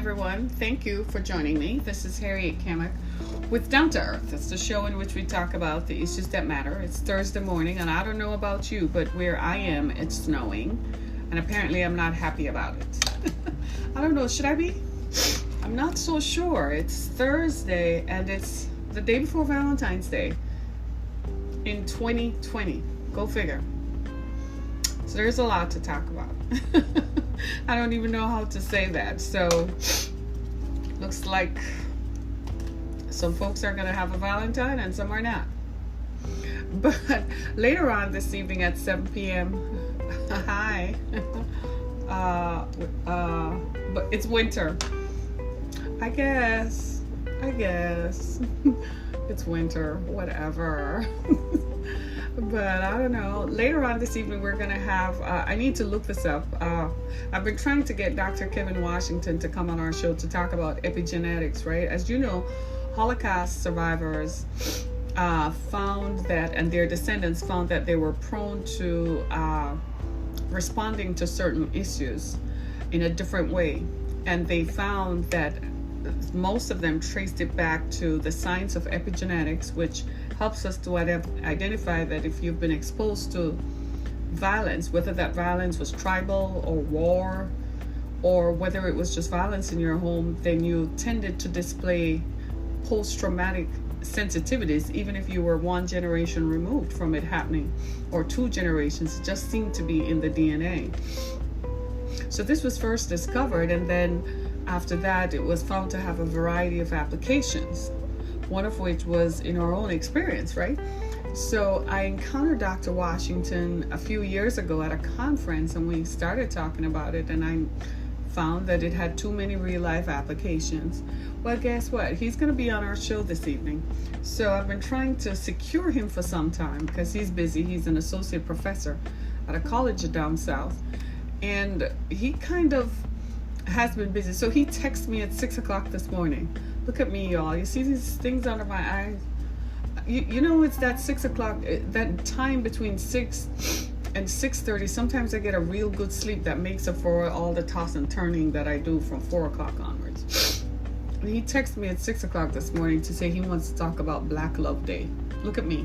everyone. Thank you for joining me. This is Harriet Kamek with Down to Earth. It's the show in which we talk about the issues that matter. It's Thursday morning, and I don't know about you, but where I am, it's snowing, and apparently I'm not happy about it. I don't know, should I be? I'm not so sure. It's Thursday, and it's the day before Valentine's Day in 2020. Go figure. So there's a lot to talk about. I don't even know how to say that. So looks like some folks are going to have a Valentine and some are not. But later on this evening at 7 p.m. Hi. But it's winter. I guess. It's winter. Whatever. But I don't know. Later on this evening, we're going to have, I need to look this up. I've been trying to get Dr. Kevin Washington to come on our show to talk about epigenetics, right? As you know, Holocaust survivors found that, and their descendants found that they were prone to responding to certain issues in a different way. And they found that most of them traced it back to the science of epigenetics, which helps us to identify that if you've been exposed to violence, whether that violence was tribal or war, or whether it was just violence in your home, then you tended to display post-traumatic sensitivities, even if you were one generation removed from it happening, or two generations. It just seemed to be in the DNA. So this was first discovered, and then after that, it was found to have a variety of applications, one of which was in our own experience, right? So I encountered Dr. Washington a few years ago at a conference, and we started talking about it, and I found that it had too many real-life applications. Well, guess what? He's going to be on our show this evening. So I've been trying to secure him for some time because he's busy. He's an associate professor at a college down south, and he kind of has been busy. So he texted me at 6 o'clock this morning. Look at me, y'all. You see these things under my eyes? You know, it's that 6 o'clock, that time between 6 and 6:30. Sometimes I get a real good sleep that makes up for all the toss and turning that I do from 4 o'clock onwards. And he texted me at 6 o'clock this morning to say he wants to talk about Black Love Day. Look at me.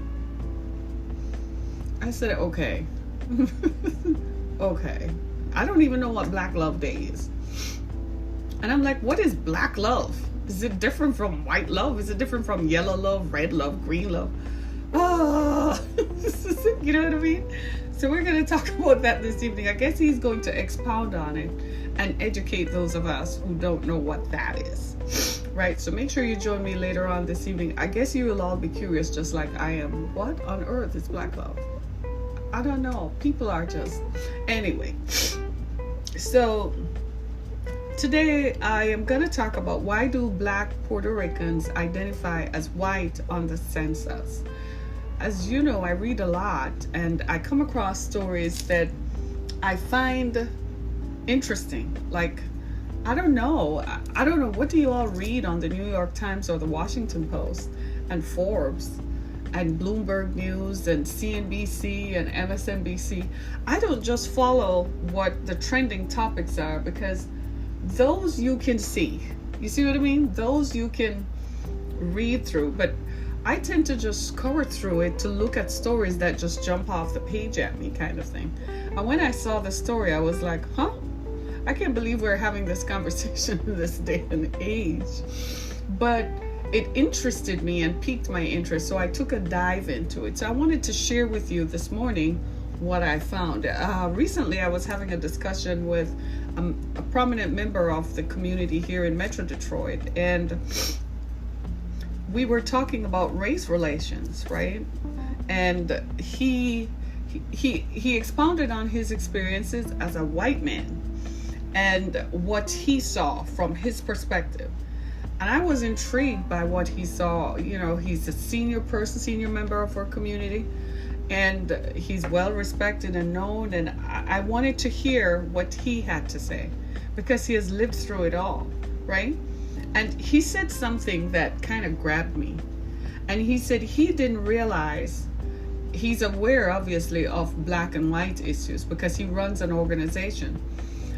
I said, okay. Okay. I don't even know what Black Love Day is. And I'm like, what is black love? Is it different from white love? Is it different from yellow love, red love, green love? Oh, you know what I mean? So we're going to talk about that this evening. I guess he's going to expound on it and educate those of us who don't know what that is. Right? So make sure you join me later on this evening. I guess you will all be curious just like I am. What on earth is black love? I don't know. People are just... Anyway. So... today, I am going to talk about why do Black Puerto Ricans identify as white on the census. As you know, I read a lot, and I come across stories that I find interesting. Like, I don't know. What do you all read on the New York Times or the Washington Post and Forbes and Bloomberg News and CNBC and MSNBC? I don't just follow what the trending topics are, because those you can see. You see what I mean? Those you can read through. But I tend to just scour through it to look at stories that just jump off the page at me, kind of thing. And when I saw the story, I was like, huh? I can't believe we're having this conversation in this day and age. But it interested me and piqued my interest, so I took a dive into it. So I wanted to share with you this morning what I found. Recently, I was having a discussion with a prominent member of the community here in Metro Detroit, and we were talking about race relations, right? And he expounded on his experiences as a white man and what he saw from his perspective. And I was intrigued by what he saw. You know, he's a senior member of our community, and he's well respected and known, and I wanted to hear what he had to say because he has lived through it all, right? And he said something that kind of grabbed me. And he said he didn't realize, he's aware obviously of black and white issues because he runs an organization,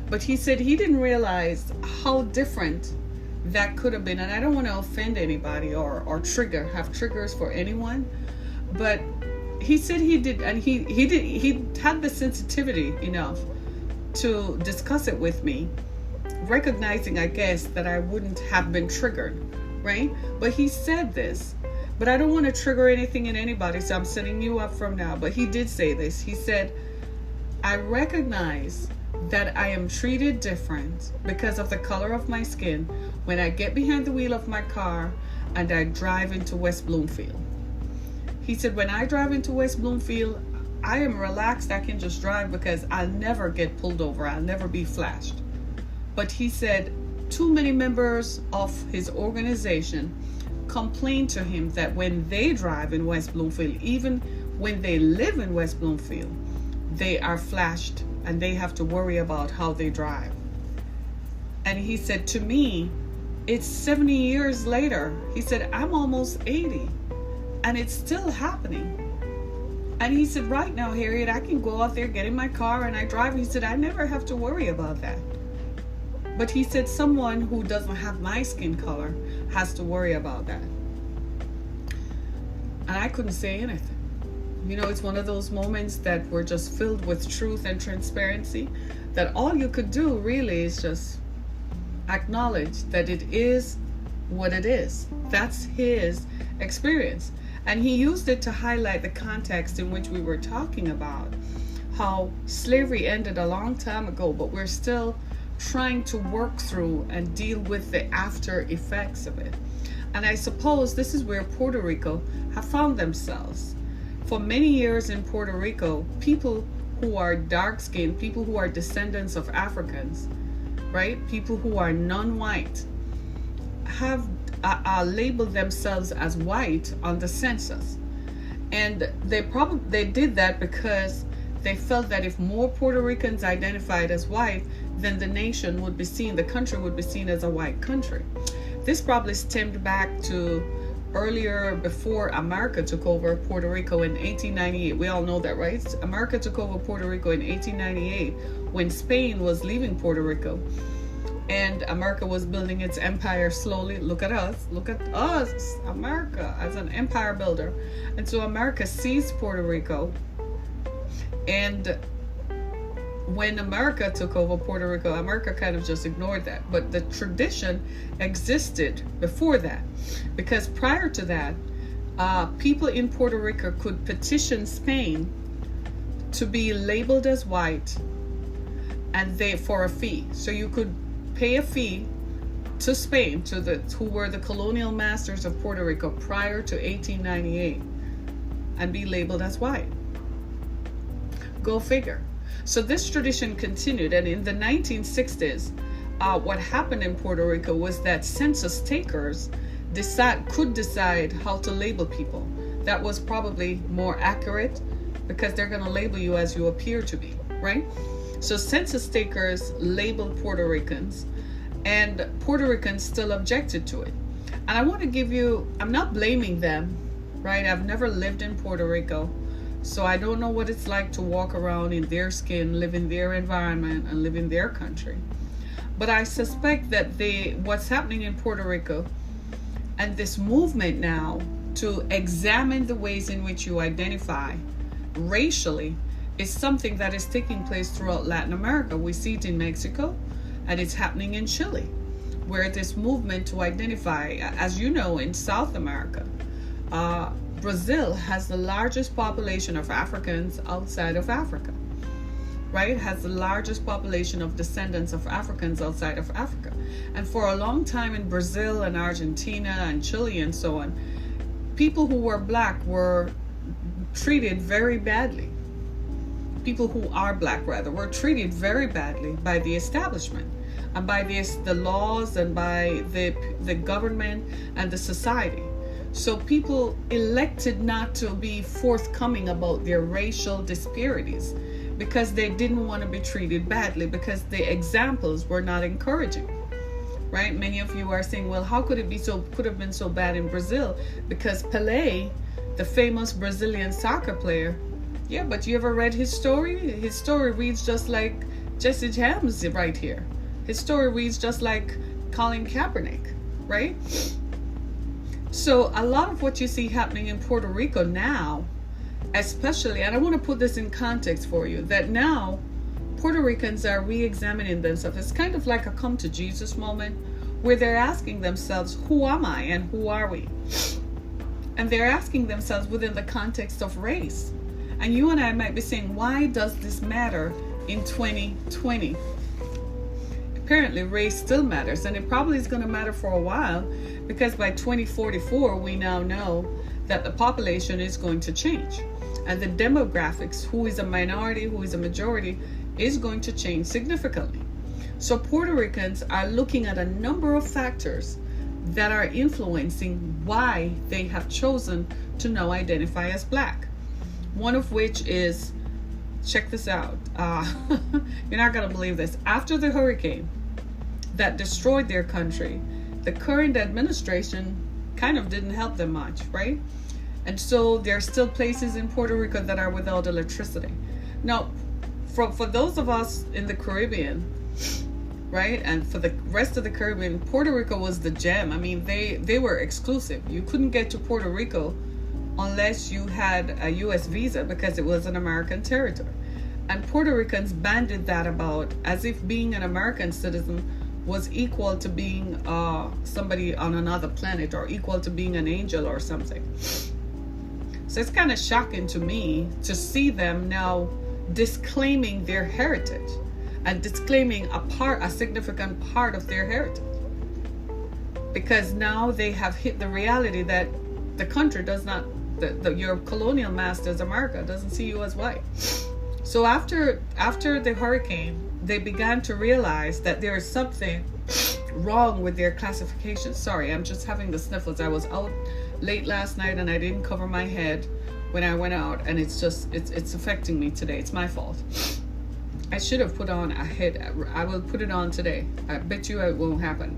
But he said he didn't realize how different that could have been. And I don't want to offend anybody or have triggers for anyone. But he said he did, and he had the sensitivity enough to discuss it with me, recognizing, I guess, that I wouldn't have been triggered, right? But he said this, but I don't want to trigger anything in anybody, so I'm setting you up from now. But he did say this. He said, I recognize that I am treated different because of the color of my skin when I get behind the wheel of my car and I drive into West Bloomfield. He said, when I drive into West Bloomfield, I am relaxed. I can just drive because I'll never get pulled over. I'll never be flashed. But he said too many members of his organization complain to him that when they drive in West Bloomfield, even when they live in West Bloomfield, they are flashed and they have to worry about how they drive. And he said to me, it's 70 years later. He said, I'm almost 80 and it's still happening. And he said, right now, Harriet, I can go out there, get in my car and I drive. He said, I never have to worry about that. But he said, someone who doesn't have my skin color has to worry about that. And I couldn't say anything. You know, it's one of those moments that were just filled with truth and transparency, that all you could do really is just acknowledge that it is what it is. That's his experience. And he used it to highlight the context in which we were talking about how slavery ended a long time ago, but we're still trying to work through and deal with the after effects of it. And I suppose this is where Puerto Rico have found themselves. For many years in Puerto Rico, people who are dark-skinned, people who are descendants of Africans, right? People who are non-white have labeled themselves as white on the census. And they did that because they felt that if more Puerto Ricans identified as white, then the nation would be seen, the country would be seen as a white country. This probably stemmed back to earlier, before America took over Puerto Rico in 1898. We all know that, right? America took over Puerto Rico in 1898 when Spain was leaving Puerto Rico. And America was building its empire slowly. Look at us, America as an empire builder. And so America seized Puerto Rico. And when America took over Puerto Rico, America kind of just ignored that. But the tradition existed before that. Because prior to that, people in Puerto Rico could petition Spain to be labeled as white, and for a fee. So you could pay a fee to Spain, who were the colonial masters of Puerto Rico prior to 1898, and be labeled as white. Go figure. So this tradition continued, and in the 1960s, what happened in Puerto Rico was that census takers could decide how to label people. That was probably more accurate because they're going to label you as you appear to be, right? So census takers labeled Puerto Ricans, and Puerto Ricans still objected to it. And I want to give you, I'm not blaming them, right? I've never lived in Puerto Rico, so I don't know what it's like to walk around in their skin, live in their environment, and live in their country. But I suspect that what's happening in Puerto Rico and this movement now to examine the ways in which you identify racially is something that is taking place throughout Latin America. We see it in Mexico, and it's happening in Chile, where this movement to identify, as you know, in South America, Brazil has the largest population of Africans outside of Africa, right? Has the largest population of descendants of Africans outside of Africa. And for a long time in Brazil and Argentina and Chile and so on, people who were black were treated very badly. People who are black, rather, were treated very badly by the establishment and by the laws and by the government and the society. So people elected not to be forthcoming about their racial disparities because they didn't want to be treated badly, because the examples were not encouraging, right? Many of you are saying, well, how could it could have been so bad in Brazil? Because Pelé, the famous Brazilian soccer player, yeah, but you ever read his story? His story reads just like Jesse James right here. His story reads just like Colin Kaepernick, right? So a lot of what you see happening in Puerto Rico now, especially, and I want to put this in context for you, that now Puerto Ricans are re-examining themselves. It's kind of like a come to Jesus moment where they're asking themselves, who am I and who are we? And they're asking themselves within the context of race. And you and I might be saying, why does this matter in 2020? Apparently race still matters, and it probably is going to matter for a while, because by 2044 we now know that the population is going to change, and the demographics, who is a minority, who is a majority, is going to change significantly. So Puerto Ricans are looking at a number of factors that are influencing why they have chosen to now identify as Black. One of which is, check this out, you're not going to believe this. After the hurricane that destroyed their country, the current administration kind of didn't help them much, right? And so there are still places in Puerto Rico that are without electricity. Now, for those of us in the Caribbean, right, and for the rest of the Caribbean, Puerto Rico was the gem. I mean, they were exclusive. You couldn't get to Puerto Rico unless you had a U.S. visa, because it was an American territory. And Puerto Ricans banded that about as if being an American citizen was equal to being somebody on another planet, or equal to being an angel or something. So it's kind of shocking to me to see them now disclaiming their heritage and disclaiming a significant part of their heritage, because now they have hit the reality that the country does not, your colonial masters, America, doesn't see you as white. So after the hurricane, they began to realize that there is something wrong with their classification. Sorry, I'm just having the sniffles. I was out late last night and I didn't cover my head when I went out, and it's affecting me today. It's my fault. I should have put on a head. I will put it on today. I bet you it won't happen.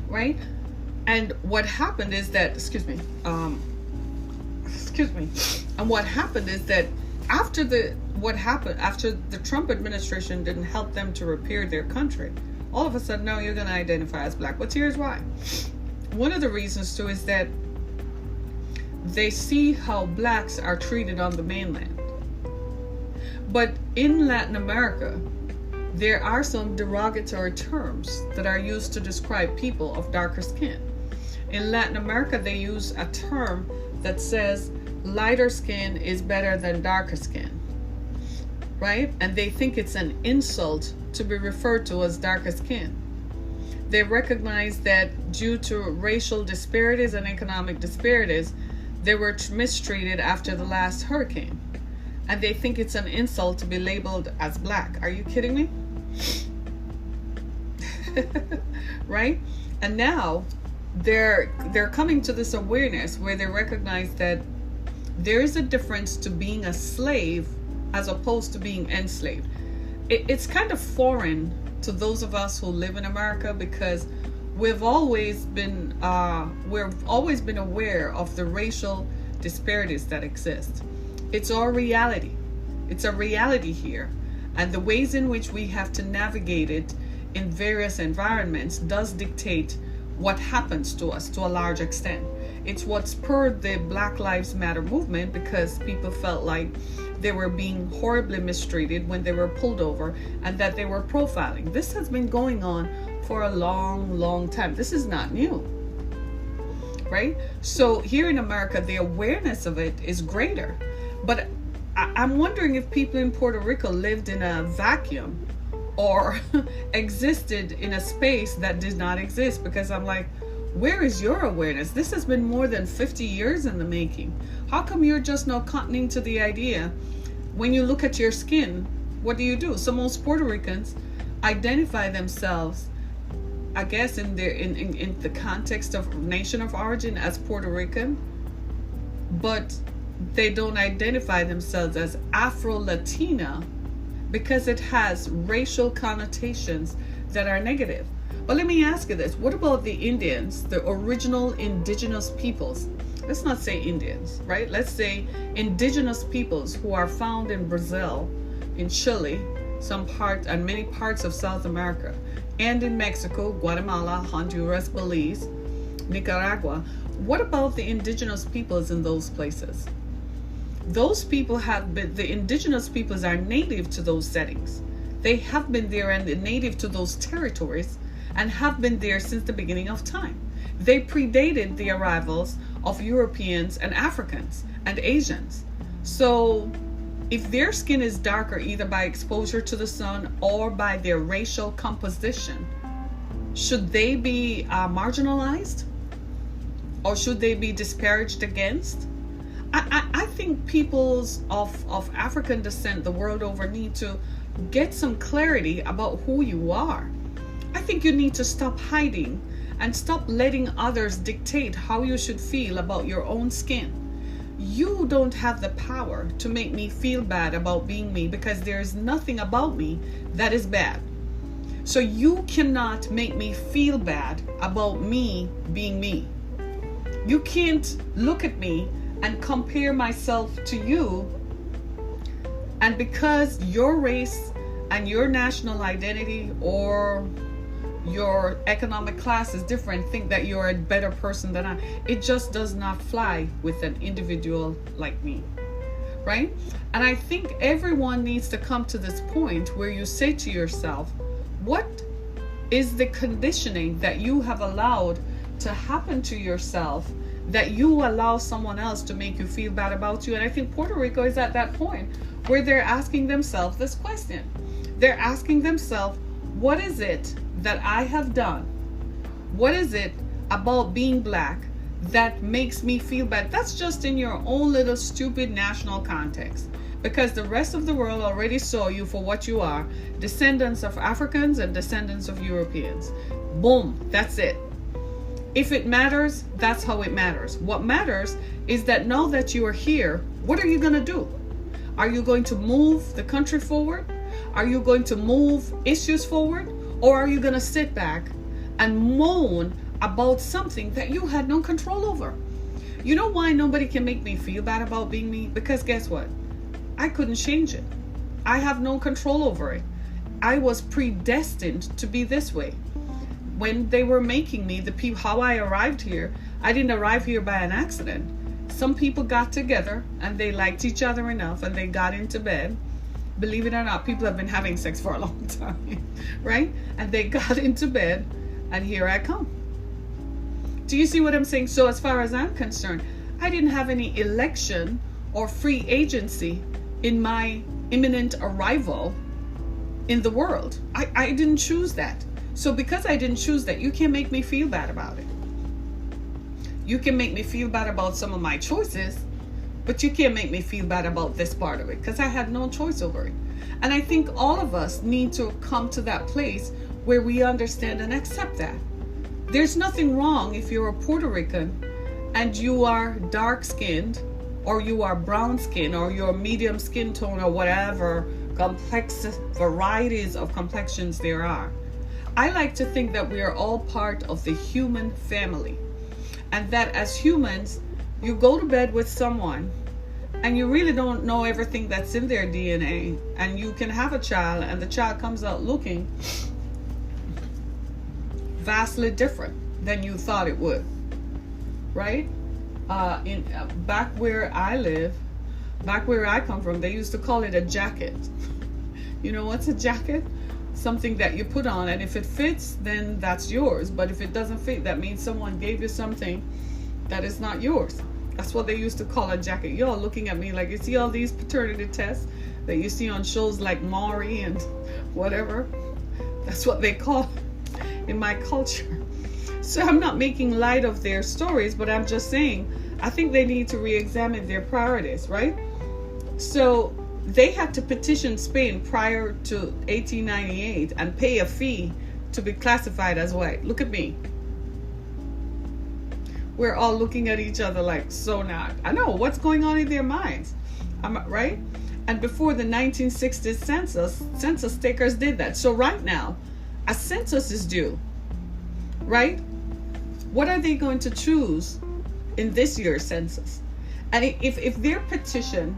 Right? And what happened is that, and what happened is that after the Trump administration didn't help them to repair their country, all of a sudden now you're going to identify as Black. But here's why. One of the reasons too is that they see how Blacks are treated on the mainland. But in Latin America, there are some derogatory terms that are used to describe people of darker skin. In Latin America, they use a term that says lighter skin is better than darker skin, right? And they think it's an insult to be referred to as darker skin. They recognize that due to racial disparities and economic disparities, they were mistreated after the last hurricane. And they think it's an insult to be labeled as Black. Are you kidding me? Right? And now they're coming to this awareness where they recognize that there is a difference to being a slave as opposed to being enslaved. It's kind of foreign to those of us who live in America, because we've always been aware of the racial disparities that exist. It's our reality. It's a reality here. And the ways in which we have to navigate it in various environments does dictate what happens to us to a large extent. It's what spurred the Black Lives Matter movement, because people felt like they were being horribly mistreated when they were pulled over and that they were profiling. This has been going on for a long, long time. This is not new, right? So here in America, the awareness of it is greater. But I'm wondering if people in Puerto Rico lived in a vacuum or existed in a space that did not exist, because I'm like, where is your awareness? This has been more than 50 years in the making. How come you're just now cottoning to the idea? When you look at your skin, what do? So most Puerto Ricans identify themselves, I guess, in the context of nation of origin as Puerto Rican, but they don't identify themselves as Afro-Latina because it has racial connotations that are negative. But let me ask you this. What about the Indians, the original indigenous peoples? Let's not say Indians, right? Let's say indigenous peoples who are found in Brazil, in Chile, and many parts of South America, and in Mexico, Guatemala, Honduras, Belize, Nicaragua. What about the indigenous peoples in those places? Those people the indigenous peoples are native to those settings. They have been there and they're native to those territories and have been there since the beginning of time. They predated the arrivals of Europeans and Africans and Asians. So if their skin is darker either by exposure to the sun or by their racial composition, should they be marginalized? Or should they be disparaged against? I think peoples of African descent the world over need to get some clarity about who you are. I think you need to stop hiding and stop letting others dictate how you should feel about your own skin. You don't have the power to make me feel bad about being me, because there is nothing about me that is bad. So you cannot make me feel bad about me being me. You can't look at me and compare myself to you, and because your race and your national identity or your economic class is different, think that you're a better person than I. It just does not fly with an individual like me, right? And I think everyone needs to come to this point where you say to yourself, what is the conditioning that you have allowed to happen to yourself that you allow someone else to make you feel bad about you? And I think Puerto Rico is at that point where they're asking themselves this question. They're asking themselves, what is it that I have done? What is it about being black that makes me feel bad? That's just in your own little stupid national context, because the rest of the world already saw you for what you are, descendants of Africans and descendants of Europeans. Boom, that's it. If it matters, that's how it matters. What matters is that now that you are here, what are you going to do? Are you going to move the country forward? Are you going to move issues forward? Or are you going to sit back and moan about something that you had no control over? You know why nobody can make me feel bad about being me? Because guess what? I couldn't change it. I have no control over it. I was predestined to be this way. When they were making me, the people, how I arrived here, I didn't arrive here by an accident. Some people got together and they liked each other enough and they got into bed. Believe it or not, people have been having sex for a long time, right? And they got into bed and here I come. Do you see what I'm saying? So as far as I'm concerned, I didn't have any election or free agency in my imminent arrival in the world. I didn't choose that. So because I didn't choose that, you can't make me feel bad about it. You can make me feel bad about some of my choices, but you can't make me feel bad about this part of it, because I had no choice over it. And I think all of us need to come to that place where we understand and accept that. There's nothing wrong if you're a Puerto Rican and you are dark skinned, or you are brown skin, or you're medium skin tone, or whatever complex varieties of complexions there are. I like to think that we are all part of the human family, and that as humans, you go to bed with someone and you really don't know everything that's in their DNA, and you can have a child and the child comes out looking vastly different than you thought it would, right? Back where I live, back where I come from, they used to call it a jacket. You know what's a jacket? Something that you put on, and if it fits, then that's yours. But if it doesn't fit, that means someone gave you something that is not yours. That's what they used to call a jacket. Y'all looking at me like, you see all these paternity tests that you see on shows like Maury and whatever? That's what they call it in my culture. So I'm not making light of their stories, but I'm just saying, I think they need to re-examine their priorities, right? So they had to petition Spain prior to 1898 and pay a fee to be classified as white. Look at me. We're all looking at each other like, so not. I know what's going on in their minds, right? And before the 1960s census takers did that. So right now, a census is due, right? What are they going to choose in this year's census? And if their petition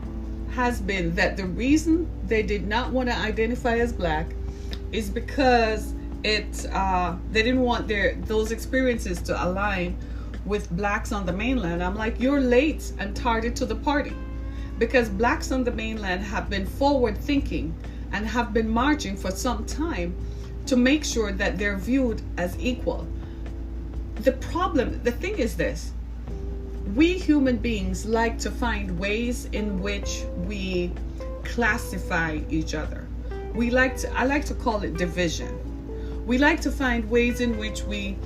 has been that the reason they did not want to identify as black is because they didn't want those experiences to align with blacks on the mainland. I'm like, you're late and tardy to the party, because blacks on the mainland have been forward thinking and have been marching for some time to make sure that they're viewed as equal. The thing is this: we human beings like to find ways in which we classify each other. I like to call it division. We like to find ways in which we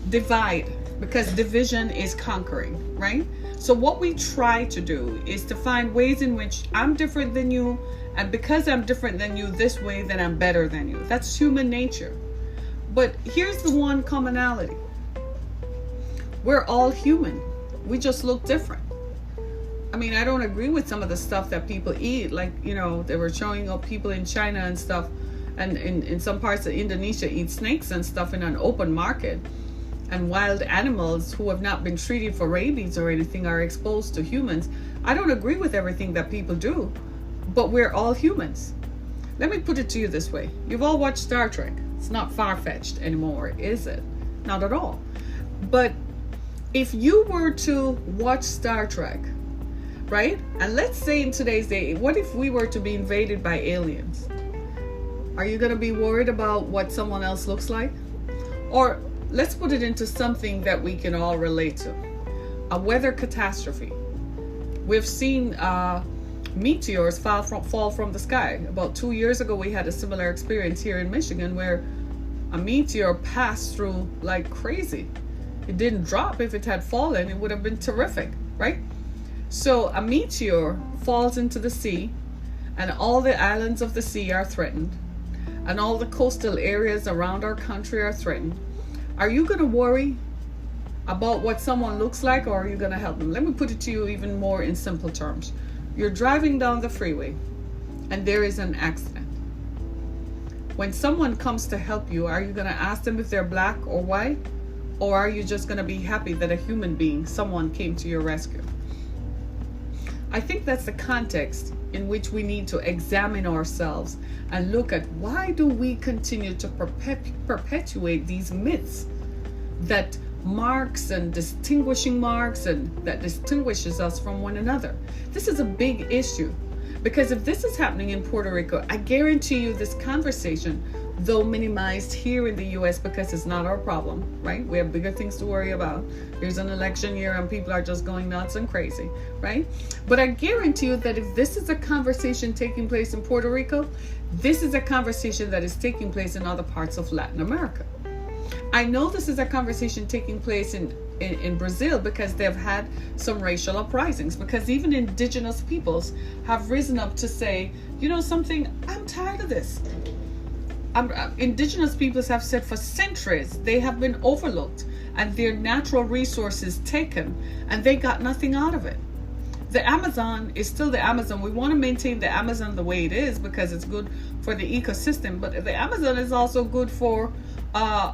divide, because division is conquering, right? So what we try to do is to find ways in which I'm different than you, and because I'm different than you this way, then I'm better than you. That's human nature. But here's the one commonality: we're all human. We just look different. I mean, I don't agree with some of the stuff that people eat. Like, they were showing up people in China and stuff, and in some parts of Indonesia eat snakes and stuff in an open market. And wild animals who have not been treated for rabies or anything are exposed to humans. I don't agree with everything that people do, but we're all humans. Let me put it to you this way. You've all watched Star Trek. It's not far-fetched anymore, is it? Not at all. But if you were to watch Star Trek, right? And let's say in today's day, what if we were to be invaded by aliens? Are you going to be worried about what someone else looks like? Or let's put it into something that we can all relate to. A weather catastrophe. We've seen meteors fall from the sky. About 2 years ago, we had a similar experience here in Michigan where a meteor passed through like crazy. It didn't drop. If it had fallen, it would have been terrific, right? So a meteor falls into the sea, and all the islands of the sea are threatened, and all the coastal areas around our country are threatened. Are you going to worry about what someone looks like, or are you going to help them? Let me put it to you even more in simple terms. You're driving down the freeway, and there is an accident. When someone comes to help you, are you going to ask them if they're black or white? Or are you just going to be happy that a human being, someone, came to your rescue? I think that's the context in which we need to examine ourselves and look at, why do we continue to perpetuate these myths that marks and distinguishing marks and that distinguishes us from one another? This is a big issue, because if this is happening in Puerto Rico, I guarantee you this conversation, though minimized here in the US because it's not our problem, right? We have bigger things to worry about. There's an election year and people are just going nuts and crazy, right? But I guarantee you that if this is a conversation taking place in Puerto Rico, this is a conversation that is taking place in other parts of Latin America. I know this is a conversation taking place in Brazil, because they've had some racial uprisings, because even indigenous peoples have risen up to say, something, I'm tired of this. Indigenous peoples have said for centuries they have been overlooked and their natural resources taken, and they got nothing out of it. The Amazon is still the Amazon. We want to maintain the Amazon the way it is because it's good for the ecosystem, but the Amazon is also good for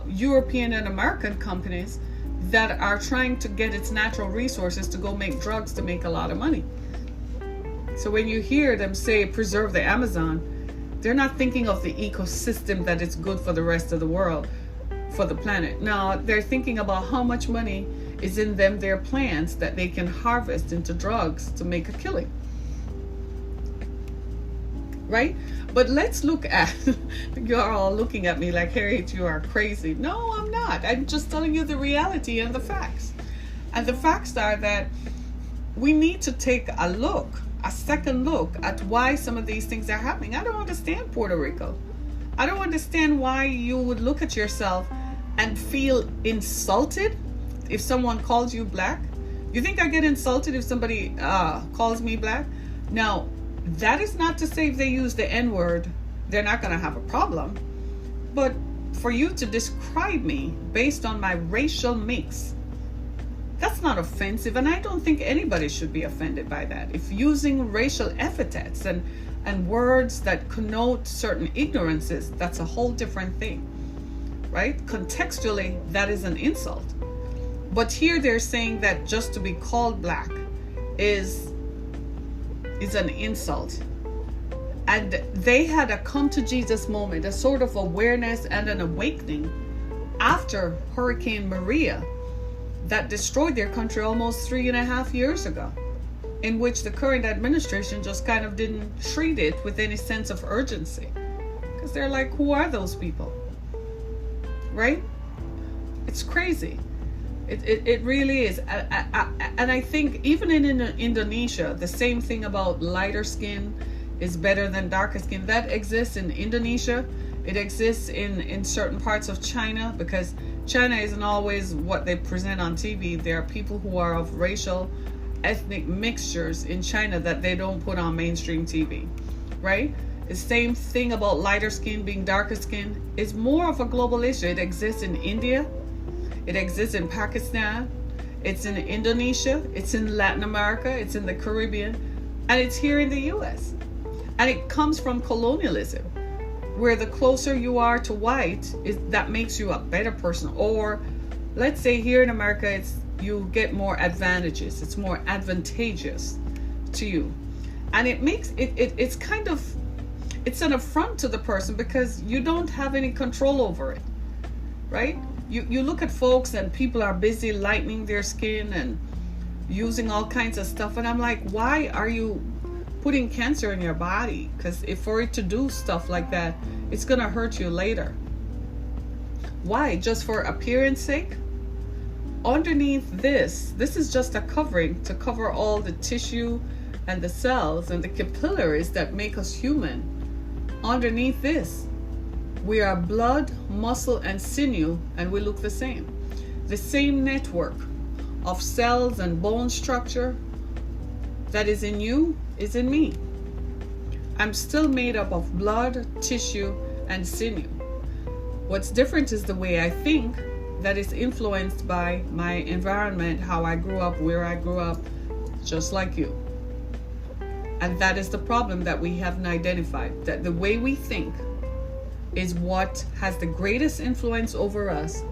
European and American companies that are trying to get its natural resources to go make drugs to make a lot of money. So when you hear them say preserve the Amazon, they're not thinking of the ecosystem that is good for the rest of the world, for the planet. No, they're thinking about how much money is in their plants that they can harvest into drugs to make a killing. Right? But let's look at, you're all looking at me like, Harriet, you are crazy. No, I'm not. I'm just telling you the reality and the facts. And the facts are that we need to take a second look at why some of these things are happening. I don't understand Puerto Rico. I don't understand why you would look at yourself and feel insulted if someone calls you black. You think I get insulted if somebody calls me black? Now, that is not to say if they use the N-word, they're not going to have a problem. But for you to describe me based on my racial mix, that's not offensive, and I don't think anybody should be offended by that. If using racial epithets and words that connote certain ignorances, that's a whole different thing, right? Contextually, that is an insult. But here they're saying that just to be called black is is an insult. And they had a come to Jesus moment, a sort of awareness and an awakening after Hurricane Maria that destroyed their country almost 3.5 years ago, in which the current administration just kind of didn't treat it with any sense of urgency. Because they're like, who are those people? Right? It's crazy. It really is. And I think even in Indonesia, the same thing about lighter skin is better than darker skin. That exists in Indonesia. It exists in certain parts of China, because China isn't always what they present on TV. There are people who are of racial, ethnic mixtures in China that they don't put on mainstream TV, right? The same thing about lighter skin being darker skin is more of a global issue. It exists in India. It exists in Pakistan. It's in Indonesia. It's in Latin America. It's in the Caribbean. And it's here in the US. And it comes from colonialism, where the closer you are to white, that makes you a better person. Or let's say here in America, you get more advantages. It's more advantageous to you. And it makes it's kind of, it's an affront to the person because you don't have any control over it, right? You look at folks and people are busy lightening their skin and using all kinds of stuff. And I'm like, why are you putting cancer in your body? Because if for it to do stuff like that, it's going to hurt you later. Why? Just for appearance sake? Underneath this is just a covering to cover all the tissue and the cells and the capillaries that make us human. Underneath this, we are blood, muscle, and sinew, and we look the same. The same network of cells and bone structure that is in you is in me. I'm still made up of blood, tissue, and sinew. What's different is the way I think, that is influenced by my environment, how I grew up, where I grew up, just like you. And that is the problem that we haven't identified, that the way we think is what has the greatest influence over us.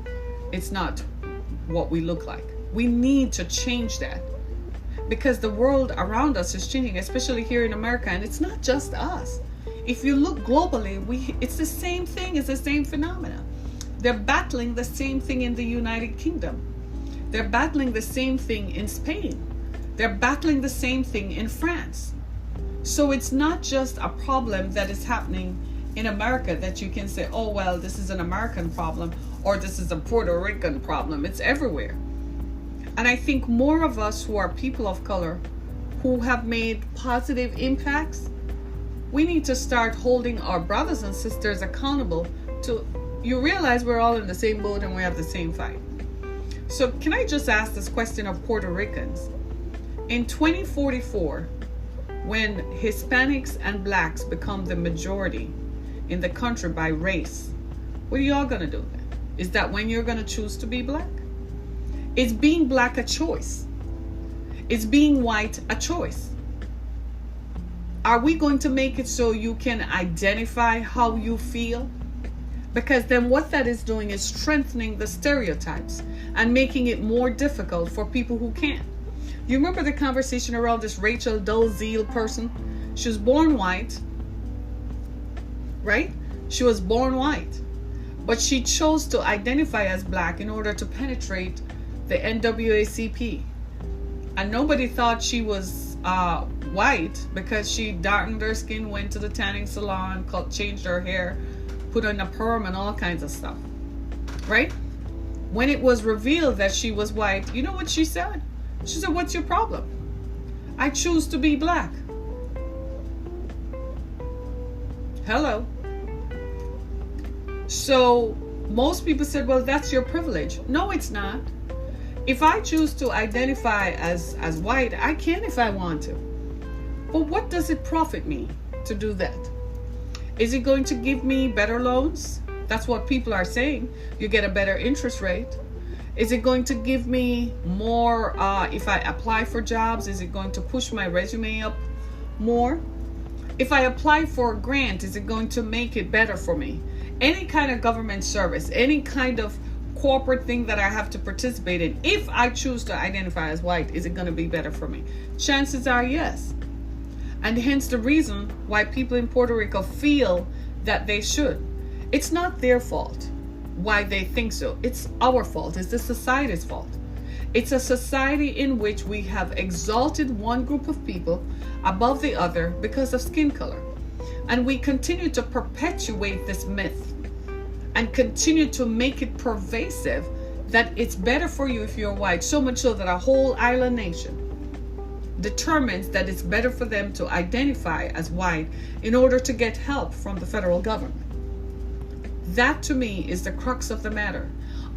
It's not what we look like. We need to change that, because the world around us is changing, especially here in America. And it's not just us. If you look globally, it's the same thing. It's the same phenomena. They're battling the same thing in the United Kingdom. They're battling the same thing in Spain. They're battling the same thing in France. So it's not just a problem that is happening in America that you can say, oh, well, this is an American problem or this is a Puerto Rican problem. It's everywhere. And I think more of us who are people of color, who have made positive impacts, we need to start holding our brothers and sisters accountable to, you realize we're all in the same boat and we have the same fight. So can I just ask this question of Puerto Ricans? In 2044, when Hispanics and blacks become the majority in the country by race, what are y'all gonna do then? Is that when you're gonna choose to be black? Is being black a choice? Is being white a choice? Are we going to make it so you can identify how you feel? Because then what that is doing is strengthening the stereotypes and making it more difficult for people who can't. You remember the conversation around this Rachel Dolezal person? She was born white, right? She was born white, but she chose to identify as black in order to penetrate the NAACP. And nobody thought she was white because she darkened her skin, went to the tanning salon, changed her hair, put on a perm and all kinds of stuff, right? When it was revealed that she was white, you know what she said? She said, what's your problem? I choose to be black. Hello. So most people said, well, that's your privilege. No, it's not. If I choose to identify as white, I can if I want to. But what does it profit me to do that? Is it going to give me better loans? That's what people are saying. You get a better interest rate. Is it going to give me more if I apply for jobs? Is it going to push my resume up more? If I apply for a grant, is it going to make it better for me? Any kind of government service, any kind of corporate thing that I have to participate in, if I choose to identify as white, is it going to be better for me? Chances are yes. And hence the reason why people in Puerto Rico feel that they should. It's not their fault why they think so. It's our fault. It's the society's fault. It's a society in which we have exalted one group of people above the other because of skin color. And we continue to perpetuate this myth and continue to make it pervasive that it's better for you if you're white, so much so that a whole island nation determines that it's better for them to identify as white in order to get help from the federal government. That to me is the crux of the matter.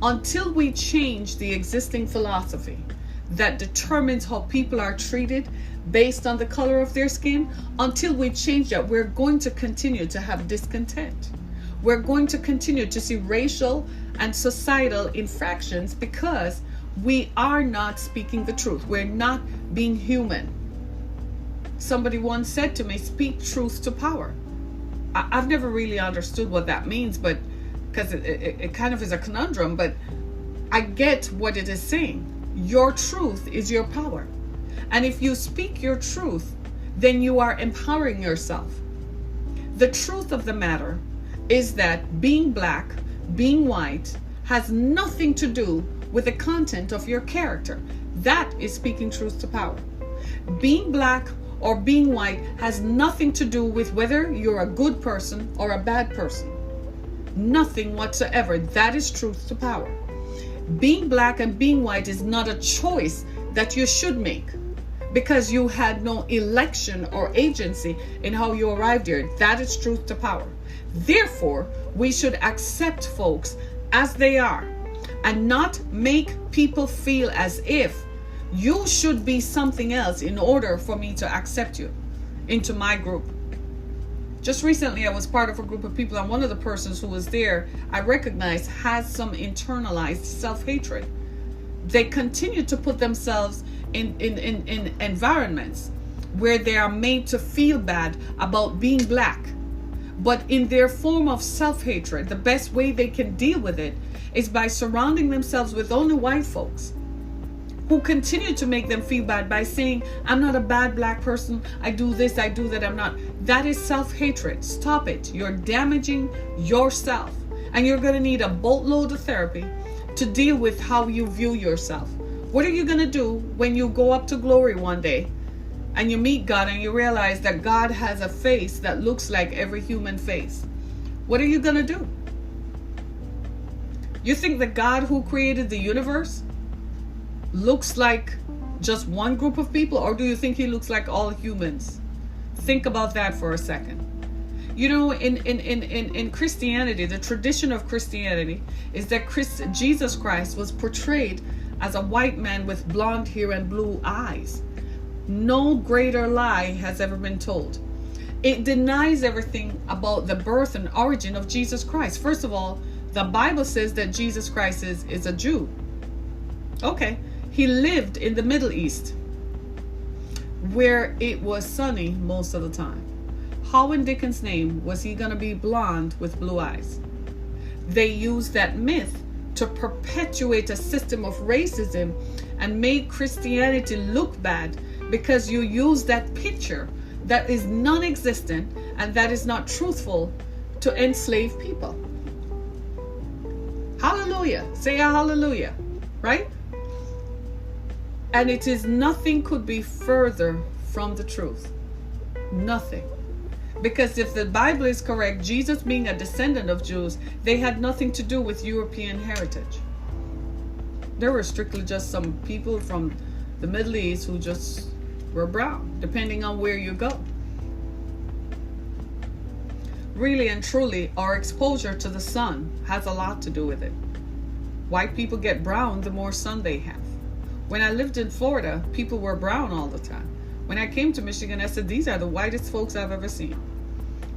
Until we change the existing philosophy that determines how people are treated based on the color of their skin, until we change that, we're going to continue to have discontent. We're going to continue to see racial and societal infractions because we are not speaking the truth. We're not being human. Somebody once said to me, speak truth to power. I've never really understood what that means, but because it kind of is a conundrum, but I get what it is saying. Your truth is your power. And if you speak your truth, then you are empowering yourself. The truth of the matter is that being black, being white, has nothing to do with the content of your character. That is speaking truth to power. Being black or being white has nothing to do with whether you're a good person or a bad person. Nothing whatsoever. That is truth to power. Being black and being white is not a choice that you should make because you had no election or agency in how you arrived here. That is truth to power. Therefore, we should accept folks as they are and not make people feel as if you should be something else in order for me to accept you into my group. Just recently, I was part of a group of people, and one of the persons who was there, I recognized, has some internalized self-hatred. They continue to put themselves in environments where they are made to feel bad about being black. But in their form of self-hatred, the best way they can deal with it is by surrounding themselves with only white folks who continue to make them feel bad by saying, I'm not a bad black person, I do this, I do that, I'm not. That is self-hatred. Stop it. You're damaging yourself. And you're going to need a boatload of therapy to deal with how you view yourself. What are you going to do when you go up to glory one day and you meet God and you realize that God has a face that looks like every human face? What are you going to do? You think the God who created the universe looks like just one group of people, or do you think he looks like all humans? Think about that for a second. You know, in Christianity, the tradition of Christianity is that Jesus Christ was portrayed as a white man with blonde hair and blue eyes. No greater lie has ever been told. It denies everything about the birth and origin of Jesus Christ. First of all, the Bible says that Jesus Christ is a Jew. Okay. He lived in the Middle East where it was sunny most of the time. How in Dickens' name was he going to be blonde with blue eyes? They used that myth to perpetuate a system of racism and made Christianity look bad because you use that picture that is non-existent and that is not truthful to enslave people. Hallelujah. Say a hallelujah. Right? And it is nothing could be further from the truth. Nothing. Because if the Bible is correct, Jesus being a descendant of Jews, they had nothing to do with European heritage. There were strictly just some people from the Middle East who just were brown, depending on where you go. Really and truly, our exposure to the sun has a lot to do with it. White people get brown the more sun they have. When I lived in Florida, people were brown all the time. When I came to Michigan, I said, these are the whitest folks I've ever seen.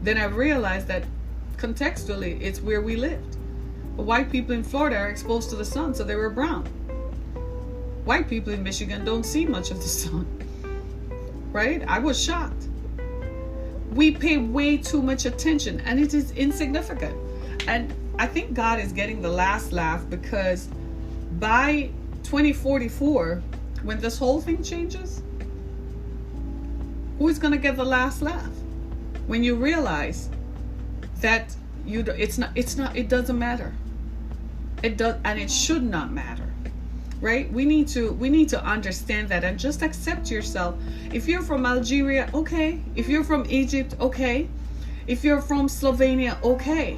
Then I realized that contextually, it's where we lived. But white people in Florida are exposed to the sun, so they were brown. White people in Michigan don't see much of the sun. Right? I was shocked. We pay way too much attention, and it is insignificant. And I think God is getting the last laugh, because by 2044, when this whole thing changes, Who is going to get the last laugh? When you realize that it doesn't matter. It does, and it should not matter. Right? We need to understand that and just accept yourself. If you're from Algeria, okay. If you're from Egypt, okay. If you're from Slovenia, okay.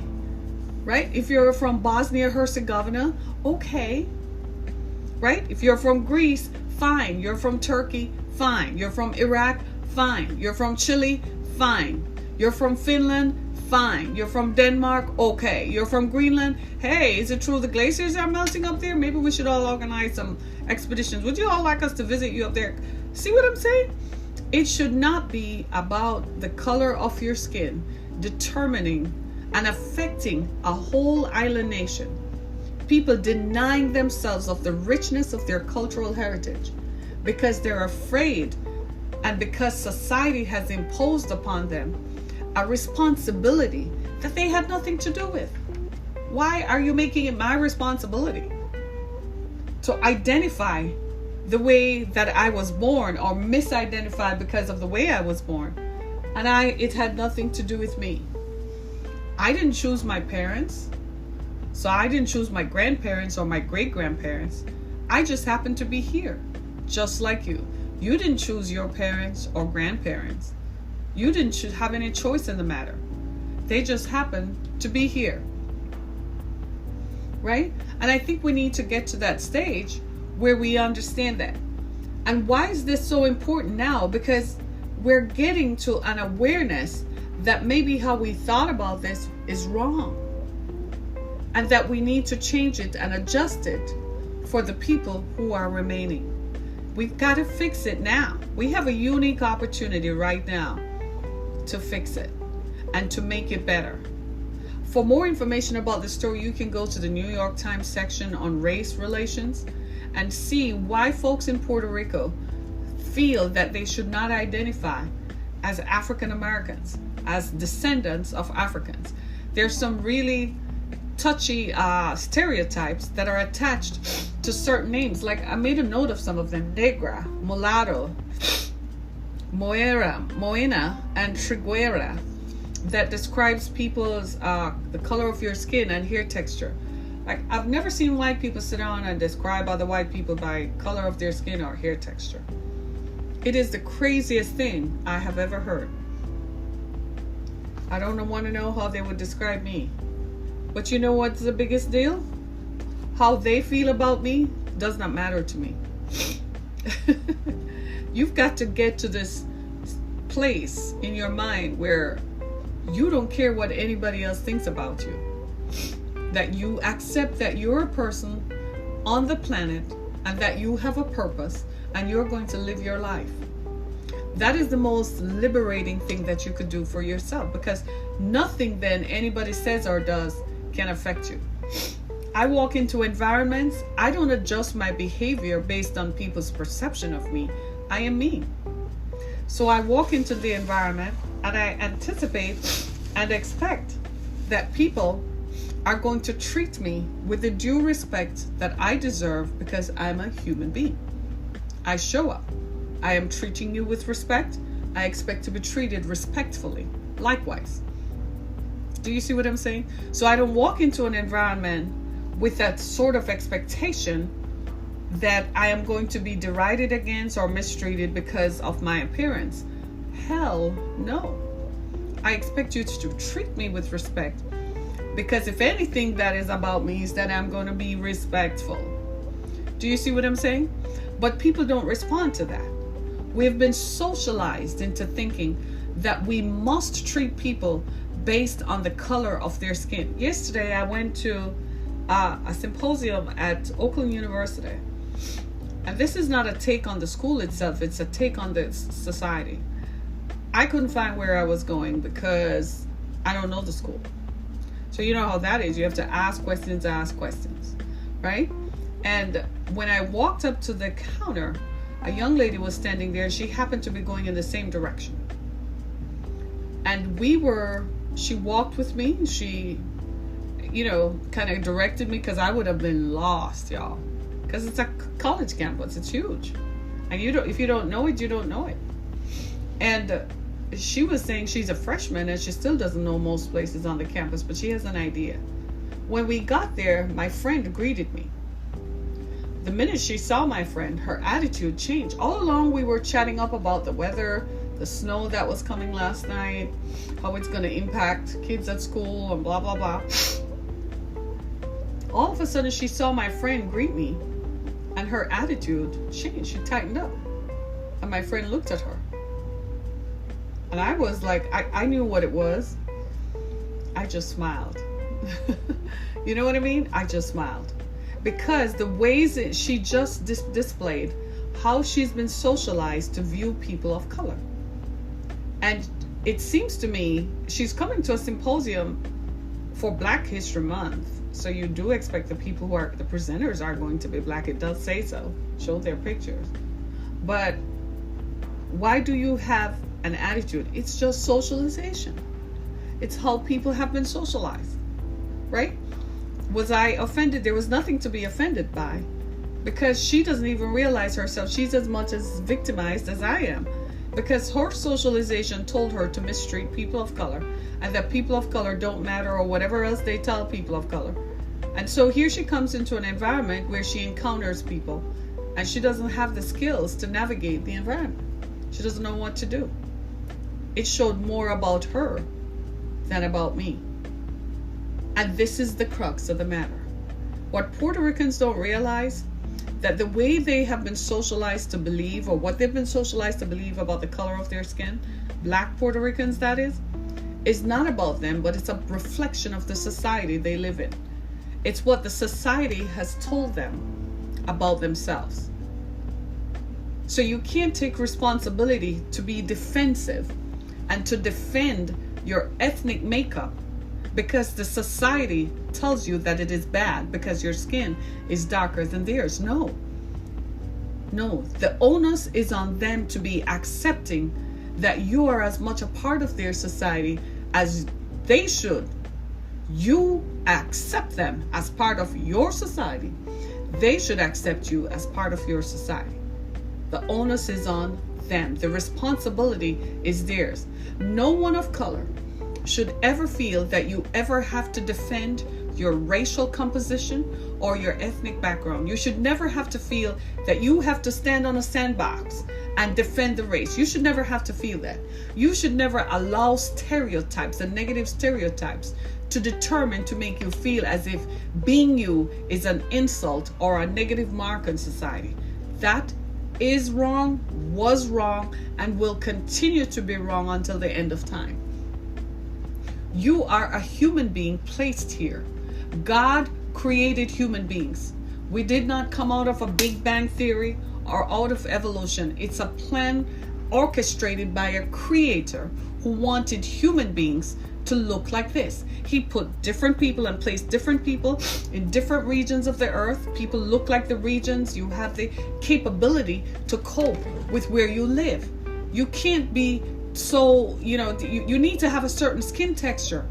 Right? If you're from Bosnia Herzegovina, okay. Right? If you're from Greece, fine. You're from Turkey, fine. You're from Iraq, fine. You're from Chile, fine. You're from Finland, fine. You're from Denmark, okay. You're from Greenland, hey, is it true the glaciers are melting up there? Maybe we should all organize some expeditions. Would you all like us to visit you up there? See what I'm saying? It should not be about the color of your skin determining and affecting a whole island nation. People denying themselves of the richness of their cultural heritage because they're afraid and because society has imposed upon them a responsibility that they had nothing to do with. Why are you making it my responsibility to identify the way that I was born or misidentify because of the way I was born? And it had nothing to do with me. I didn't choose my parents. So I didn't choose my grandparents or my great-grandparents. I just happened to be here, just like you. You didn't choose your parents or grandparents. You didn't have any choice in the matter. They just happened to be here. Right? And I think we need to get to that stage where we understand that. And why is this so important now? Because we're getting to an awareness that maybe how we thought about this is wrong. And that we need to change it and adjust it for the people who are remaining. We've got to fix it now. We have a unique opportunity right now to fix it and to make it better. For more information about the story, you can go to the New York Times section on race relations and see why folks in Puerto Rico feel that they should not identify as African Americans, as descendants of Africans. There's some really touchy stereotypes that are attached to certain names. Like I made a note of some of them: negra, mulatto, moena, and triguera, that describes people's the color of your skin and hair texture. Like I've never seen white people sit down and describe other white people by color of their skin or hair texture. It is the craziest thing I have ever heard. I don't want to know how they would describe me. But you know what's the biggest deal? How they feel about me does not matter to me. You've got to get to this place in your mind where you don't care what anybody else thinks about you. That you accept that you're a person on the planet and that you have a purpose and you're going to live your life. That is the most liberating thing that you could do for yourself, because nothing then anybody says or does can affect you. I walk into environments, I don't adjust my behavior based on people's perception of me. I am me. So I walk into the environment and I anticipate and expect that people are going to treat me with the due respect that I deserve because I'm a human being. I show up. I am treating you with respect. I expect to be treated respectfully. Likewise. Do you see what I'm saying? So I don't walk into an environment with that sort of expectation that I am going to be derided against or mistreated because of my appearance. Hell no. I expect you to treat me with respect, because if anything that is about me is that I'm going to be respectful. Do you see what I'm saying? But people don't respond to that. We have been socialized into thinking that we must treat people based on the color of their skin. Yesterday, I went to a symposium at Oakland University. And this is not a take on the school itself, it's a take on the society. I couldn't find where I was going because I don't know the school. So you know how that is. You have to ask questions, right? And when I walked up to the counter, a young lady was standing there. She happened to be going in the same direction. And she walked with me. She, kind of directed me, because I would have been lost, y'all. Because it's a college campus. It's huge. And if you don't know it, you don't know it. And she was saying she's a freshman and she still doesn't know most places on the campus, but she has an idea. When we got there, my friend greeted me. The minute she saw my friend, her attitude changed. All along we were chatting up about the weather, the snow that was coming last night, how it's going to impact kids at school and blah, blah, blah. All of a sudden she saw my friend greet me and her attitude changed. She tightened up. And my friend looked at her. And I was like, I knew what it was. I just smiled. You know what I mean? I just smiled. Because the ways that she just displayed how she's been socialized to view people of color. And it seems to me she's coming to a symposium for Black History Month. So you do expect the people who are the presenters are going to be Black. It does say so. Show their pictures. But why do you have an attitude? It's just socialization. It's how people have been socialized, right? Was I offended? There was nothing to be offended by, because she doesn't even realize herself. She's as much as victimized as I am, because her socialization told her to mistreat people of color and that people of color don't matter, or whatever else they tell people of color. And so here she comes into an environment where she encounters people and she doesn't have the skills to navigate the environment. She doesn't know what to do. It showed more about her than about me. And this is the crux of the matter. What Puerto Ricans don't realize, that the way they have been socialized to believe, or what they've been socialized to believe about the color of their skin, Black Puerto Ricans that is not about them, but it's a reflection of the society they live in. It's what the society has told them about themselves. So you can't take responsibility to be defensive and to defend your ethnic makeup because the society tells you that it is bad because your skin is darker than theirs. No, the onus is on them to be accepting that you are as much a part of their society as they should. You accept them as part of your society. They should accept you as part of your society. The onus is on them. The responsibility is theirs. No one of color should ever feel that you ever have to defend your racial composition or your ethnic background. You should never have to feel that you have to stand on a sandbox and defend the race. You should never have to feel that. You should never allow stereotypes and negative stereotypes to determine, to make you feel as if being you is an insult or a negative mark on society. That is wrong, was wrong, and will continue to be wrong until the end of time. You are a human being placed here. God created human beings. We did not come out of a Big Bang theory or out of evolution. It's a plan orchestrated by a creator who wanted human beings to look like this. He put different people and placed different people in different regions of the earth. People look like the regions. You have the capability to cope with where you live. You can't be so, you need to have a certain skin texture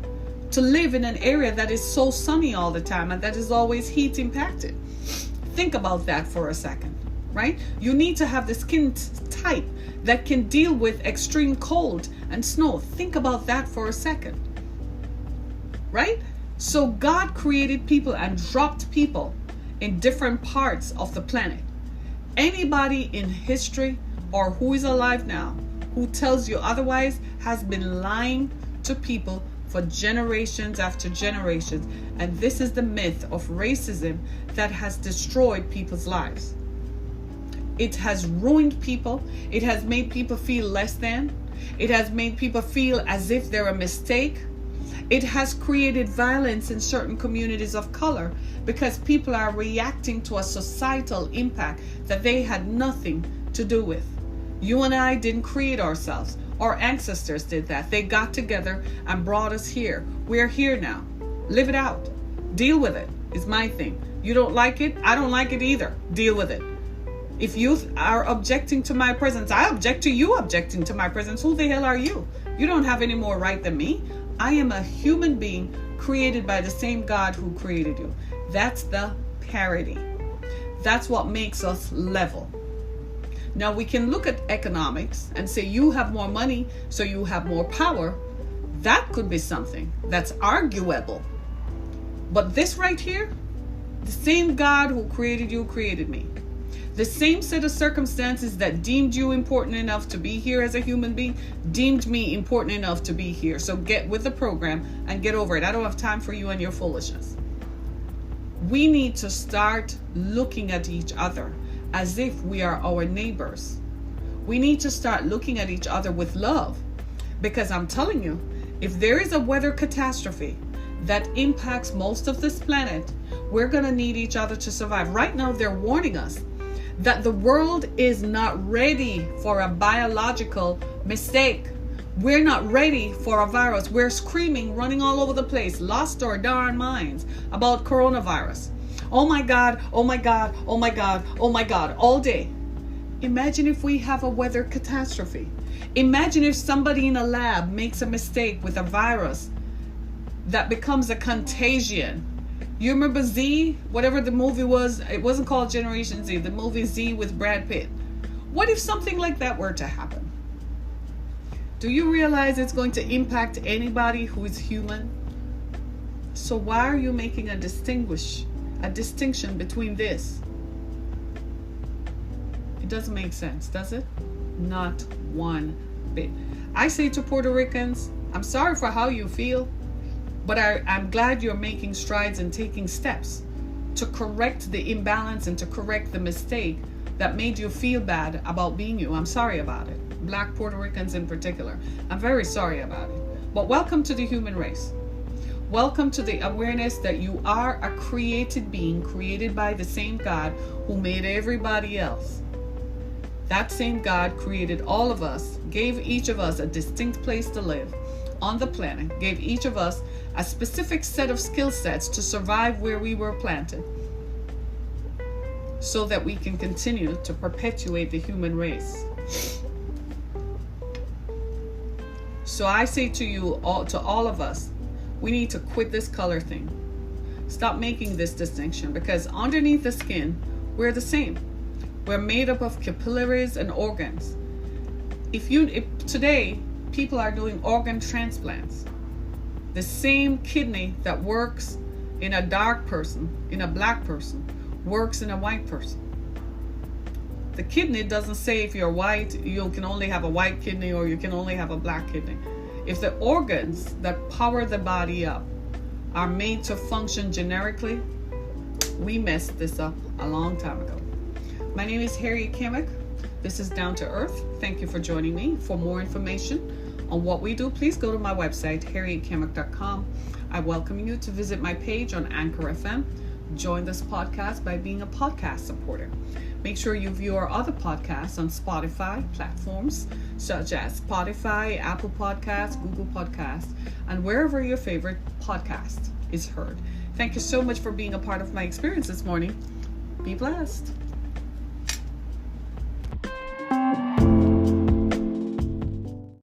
to live in an area that is so sunny all the time and that is always heat impacted. Think about that for a second, right? You need to have the skin type that can deal with extreme cold and snow. Think about that for a second, right? So God created people and dropped people in different parts of the planet. Anybody in history or who is alive now who tells you otherwise has been lying to people for generations after generations. And this is the myth of racism that has destroyed people's lives. It has ruined people. It has made people feel less than. It has made people feel as if they're a mistake. It has created violence in certain communities of color because people are reacting to a societal impact that they had nothing to do with. You and I didn't create ourselves. Our ancestors did that. They got together and brought us here. We're here now. Live it out. Deal with it is my thing. You don't like it? I don't like it either. Deal with it. If you are objecting to my presence, I object to you objecting to my presence. Who the hell are you? You don't have any more right than me. I am a human being created by the same God who created you. That's the parity. That's what makes us level. Now we can look at economics and say you have more money, so you have more power. That could be something that's arguable. But this right here, the same God who created you created me. The same set of circumstances that deemed you important enough to be here as a human being deemed me important enough to be here. So get with the program and get over it. I don't have time for you and your foolishness. We need to start looking at each other as if we are our neighbors. We need to start looking at each other with love. Because I'm telling you, if there is a weather catastrophe that impacts most of this planet, we're going to need each other to survive. Right now, they're warning us that the world is not ready for a biological mistake. We're not ready for a virus. We're screaming, running all over the place, lost our darn minds about coronavirus. Oh my God, oh my God, oh my God, oh my God, all day. Imagine if we have a weather catastrophe. Imagine if somebody in a lab makes a mistake with a virus that becomes a contagion. You remember Z, whatever the movie was? It wasn't called Generation Z, the movie Z with Brad Pitt. What if something like that were to happen? Do you realize it's going to impact anybody who is human? So why are you making a distinction between this? It doesn't make sense, does it? Not one bit. I say to Puerto Ricans, I'm sorry for how you feel, but I'm glad you're making strides and taking steps to correct the imbalance and to correct the mistake that made you feel bad about being you. I'm sorry about it. Black Puerto Ricans in particular. I'm very sorry about it. But welcome to the human race. Welcome to the awareness that you are a created being, created by the same God who made everybody else. That same God created all of us, gave each of us a distinct place to live on the planet, gave each of us a specific set of skill sets to survive where we were planted, so that we can continue to perpetuate the human race. So I say to you, to all of us, we need to quit this color thing. Stop making this distinction, because underneath the skin, we're the same. We're made up of capillaries and organs. If today, people are doing organ transplants. The same kidney that works in a dark person, in a black person, works in a white person. The kidney doesn't say if you're white, you can only have a white kidney or you can only have a black kidney. If the organs that power the body up are made to function generically, we messed this up a long time ago. My name is Harriet Kimmick. This is Down to Earth. Thank you for joining me. For more information on what we do, please go to my website, harrietkimmick.com. I welcome you to visit my page on Anchor FM. Join this podcast by being a podcast supporter. Make sure you view our other podcasts on Spotify platforms such as Spotify, Apple Podcasts, Google Podcasts, and wherever your favorite podcast is heard. Thank you so much for being a part of my experience this morning. Be blessed.